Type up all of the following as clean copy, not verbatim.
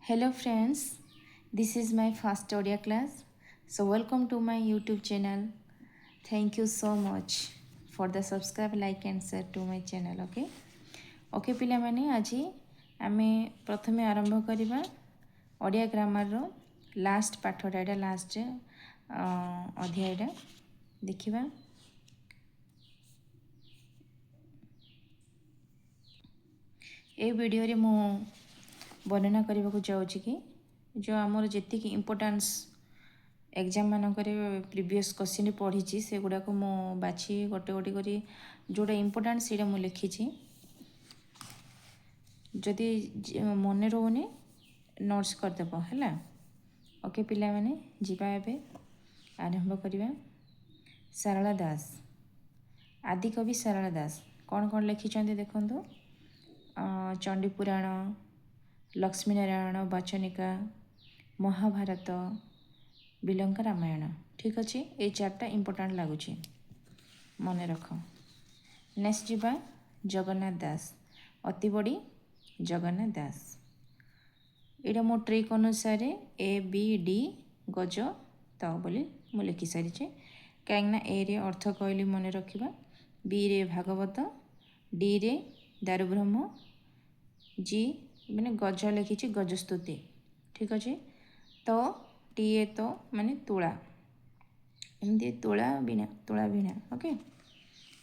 Hello friends, this is my first audio class. So welcome to my YouTube channel. Thank you so much for the subscribe, like and share to my channel. Okay ପିଲାମାନେ ଆଜି ଆମେ ପ୍ରଥମେ ଆରମ୍ଭ କରିବା Odia ଗ୍ରାମାରର last ପାଠଟା ଏଇଟା last ଅଧ୍ୟାୟଟା ଦେଖିବା। ଏ ଭିଡ଼ିଓରେ ମୁଁ ବର୍ଣ୍ଣନା କରିବାକୁ ଚାହୁଁଛି କି ଯେଉଁ ଆମର ଯେତିକି ଇମ୍ପୋର୍ଟାନ୍ସ एग्जाम मानक प्रीवियस क्वेश्चन पढ़ी से गुड़ाक मु बाछी गोटे गोटे करी जोटा इम्पोर्टाट से मुझे लिखी जदि मन रोनी नोट्स करदेव है। ओके पिला माने जीवा एबे आरंभ करवा। सारला दास आदिकवि सारला दास कौन कौन लिखिं देखु चंडीपुराण, लक्ष्मीनारायण बचनिका, महाभारत, बिलंका रामायण। ठीक अच्छे ये चार्टा इम्पोर्टाट लगुच मन रख। नेक्स्ट जीवा जगन्नाथ दास अति बड़ी जगन्नाथ दास यहाँ मो ट्रिक अनुसार ए बी डी गज त बोली मु लिखि सारी कहीं ए रे अर्थ कहली मन रखा, बी रे भागवत, डी रे दारुब्रह्म, जी मैंने गज लिखी गजस्तुति। ठीक अच्छे तो टीए तो माने तुला एमती तुला वीणा ओके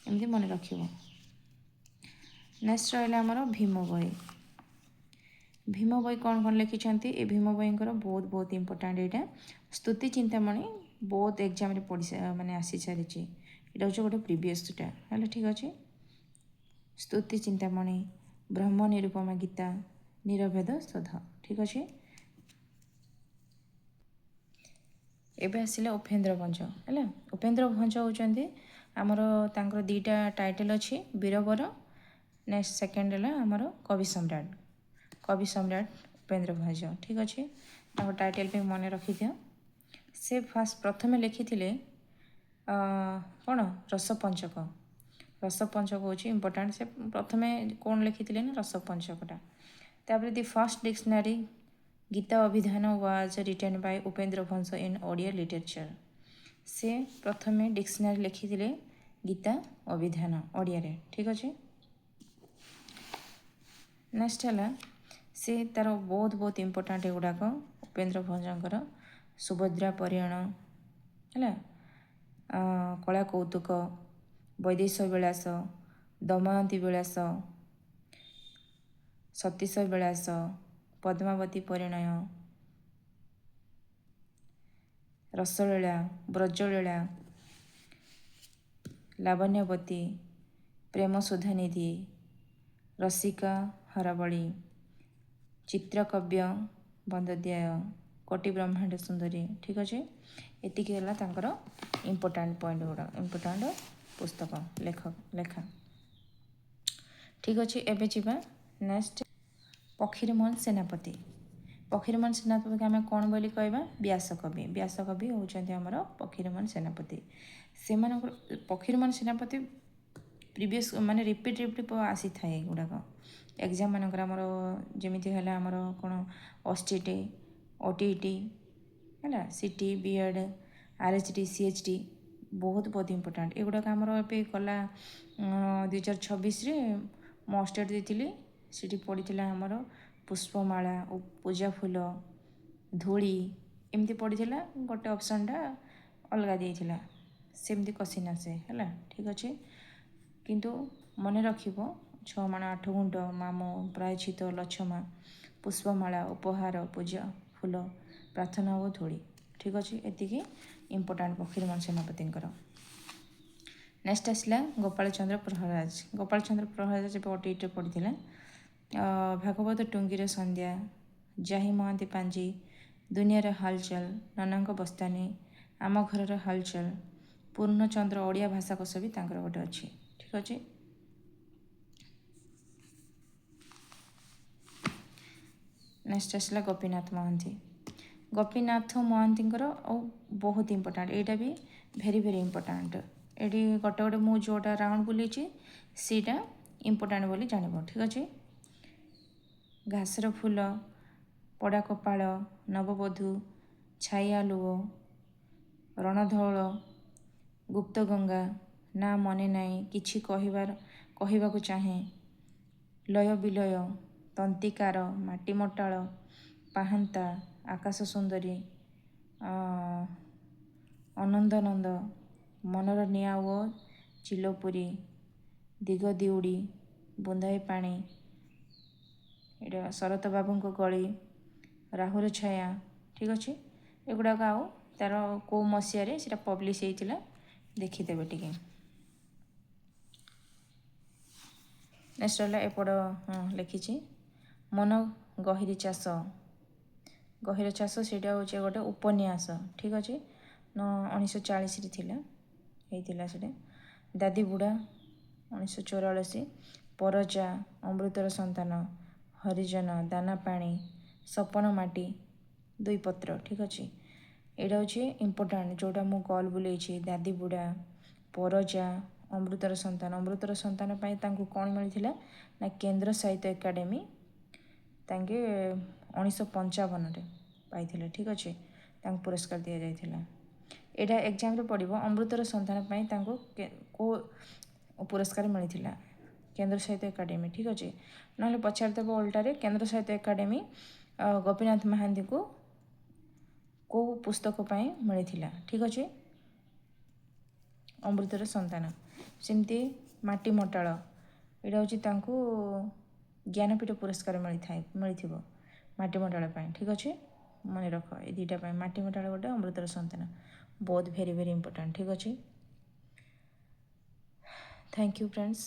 एमती मन रख। नेक्स्ट रहा आमर भीम बही। भीम बही कौन कौन लिखिं ए भीम बही बहुत बहुत इम्पोर्टाट यहाँ स्तुति चिंतामणि बहुत एग्जाम पढ़ी माने आसी सारी यहाँ हूँ गोटे प्रीवियसटा है। ठीक अच्छे स्तुति चिंतामणि, ब्रह्म निरूपमा गीता, निरभेद शोध। ठीक अच्छे एबे आसिला उपेन्द्र भंज है। उपेन्द्र भंज होउचंदी आमर तांकर दीटा टाइटल अच्छी बीरबर, नेक्स्ट सेकेंड है आमर कवि सम्राट उपेन्द्र भंज। ठीक अच्छे टाइटल पे मन रखी दियो। से फास्ट प्रथमे लिखी कौन रसपंचक हूँ इम्पोर्टाट। से प्रथमे कौन लिखी ना रसपंचकटा। तापर दि first dictionary Gita Abhidhan was written by Upendra Bhanja in Odia literature. से प्रथमे डिक्शनरी लिखी गीता अभिधान ओडिया रे। ठीक अच्छे नेक्स्ट है से तार बहुत बहुत इम्पोर्टाट एगुड़ाक उपेन्द्र भंजर सुभद्रा परियण है, कला कौतुक, वैदेश विलास, दमयंती विलास, सतीश विलास, पद्मावती परिणय, रसलीला, ब्रजलीला, लावण्यवती, प्रेम सुधानिधि, रसिका हरबली, चित्रकव्य बंदोदय, कोटि ब्रह्मांड सुंदरी। ठीक अच्छे ये इम्पोर्टाट पॉइंट गुड़ा इम्पोर्टाट पुस्तक लेखा। ठीक अच्छे एबे जीवा नेक्स्ट फकीरमोहन सेनापति। फकीरमोहन सेनापति को आम कौन बोली कहवा व्यासकवि होउचंती हमर फकीरमोहन सेनापति। से फकीरमोहन सेनापति प्रीवियस माने रिपीट आसी थाए गुड़ाक एग्जाम मानकर आमर जमीती है आमर कौन ओटीटी ओटीटी है, सीटी, बीएड, आरएचडी, सीएचडी बहुत बहुत इम्पोर्टाट एगुड़ाक आमर ए गला 2026 मो स्टेट देती सीटी पड़ी आमर पुष्पमाला, पूजा फूल, धूली एमती पड़ी गोटे ऑप्शनटा अलग देला सेमती क्वेश्चन आसे है। ठीक अच्छे किंतु मन रखिबो 6 माण 8 गुंड, मामो, प्रायश्चित, लछमा, पुष्पमाला, उपहार, पूजा फूल, प्रार्थना और धूली। ठीक अच्छे एतिकी इम्पोर्टाट फकीरमोहन सेनापति। नेक्स्ट आसला गोपाल चंद्र प्रहराज जब ओटीटी पढ़ी भागवत टुंगीर संध्या, जाही महांती पांजी, दुनियार हालचाल, ननांक बस्तानी, आम घर हालचाल, पूर्णचंद्र ओडिया भाषा कोश भी गोटे अच्छी। ठीक अच्छे नेक्स्ट आसला गोपीनाथ महांती। गोपीनाथ महांती बहुत इम्पोर्टाट यहाँ भी भेरी भेरी इम्पोर्टाट ये गोटे गोटे मुझे जोटा राउंड बुली सीटा इम्पोर्टाट बोली जान। ठीक अच्छे घासर फूल, ପଡ଼ା କପାଳ, ନବବଧୂ, ଛାଇ ଆଲୁଅ, ରଣଧଉଳ, ଗୁପ୍ତଗଙ୍ଗା, ନା ମନେ ନାହିଁ, କିଛି କହିବାକୁ ଚାହେଁ, ଲୟ ବିଲୟ, ତନ୍ତିକାର, ମାଟି ମଟାଳ, ପାହାନ୍ତା, ଆକାଶ ସୁନ୍ଦରୀ, ଅନନ୍ଦନନ୍ଦ, ମନର ନିଆଁ ଓ ଚିଲପୁରୀ, ଦିଗ ଦିଉଡ଼ି, ବୁନ୍ଦାଏ ପାଣି, ଏଇଟା ଶରତ ବାବୁଙ୍କ ଗଳି, ରାହୁର ଛାୟା। ଠିକ୍ ଅଛି, ଏଗୁଡ଼ାକ ଆଉ ତା'ର କେଉଁ ମସିହାରେ ସେଇଟା ପବ୍ଲିଶ ହେଇଥିଲା ଦେଖିଦେବେ ଟିକେ। ନେକ୍ସଟ ହେଲା ଏପଟ ଲେଖିଛି ମନ ଗହିରୀ ଚାଷ। ଗହିର ଚାଷ ସେଇଟା ହେଉଛି ଗୋଟେ ଉପନ୍ୟାସ। ଠିକ୍ ଅଛି, 1940ରେ ଥିଲା, ହେଇଥିଲା ସେଇଟା। ଦାଦି ବୁଢ଼ା 1944, ପରଜା, ଅମୃତର ସନ୍ତାନ, ହରିଜନ, ଦାନା ପାଣି, ସପନ ମାଟି, ଦୁଇ ପତ୍ର। ଠିକ୍ ଅଛି, ଏଇଟା ହେଉଛି ଇମ୍ପୋର୍ଟାଣ୍ଟ, ଯେଉଁଟା ମୁଁ କଲ୍ ବୁଲେଇଛି। ଦାଦି ବୁଢ଼ା, ପରଜା, ଅମୃତର ସନ୍ତାନ। ଅମୃତର ସନ୍ତାନ ପାଇଁ ତାଙ୍କୁ କ'ଣ ମିଳିଥିଲା ନା କେନ୍ଦ୍ର ସାହିତ୍ୟ ଏକାଡେମୀ ତାଙ୍କେ 1955ରେ ପାଇଥିଲେ। ଠିକ୍ ଅଛି, ତାଙ୍କୁ ପୁରସ୍କାର ଦିଆଯାଇଥିଲା। ଏଇଟା ଏକ୍ଜାମ୍ରେ ପଡ଼ିବ, ଅମୃତର ସନ୍ତାନ ପାଇଁ ତାଙ୍କୁ କେଉଁ ପୁରସ୍କାର ମିଳିଥିଲା? କେନ୍ଦ୍ର ସାହିତ୍ୟ ଏକାଡେମୀ। ଠିକ୍ ଅଛି, ନହେଲେ ପଚାରିଦେବ ଓଲଟାରେ କେନ୍ଦ୍ର ସାହିତ୍ୟ ଏକାଡେମୀ ଗୋପୀନାଥ ମହାନ୍ତିଙ୍କୁ କେଉଁ ପୁସ୍ତକ ପାଇଁ ମିଳିଥିଲା? ଠିକ୍ ଅଛି, ଅମୃତର ସନ୍ତାନ। ସେମିତି ମାଟି ମଟାଳ, ଏଇଟା ହେଉଛି ତାଙ୍କୁ ଜ୍ଞାନପୀଠ ପୁରସ୍କାର ମିଳିଥିବ ମାଟି ମଟାଳ ପାଇଁ। ଠିକ୍ ଅଛି, ମନେ ରଖ ଏ ଦୁଇଟା ପାଇଁ, ମାଟି ମଟାଳ ଗୋଟେ, ଅମୃତର ସନ୍ତାନ, ବୋଥ୍ ଭେରି ଭେରି ଇମ୍ପୋର୍ଟାଣ୍ଟ। ଠିକ୍ ଅଛି, ଥ୍ୟାଙ୍କ ୟୁ ଫ୍ରେଣ୍ଡସ୍।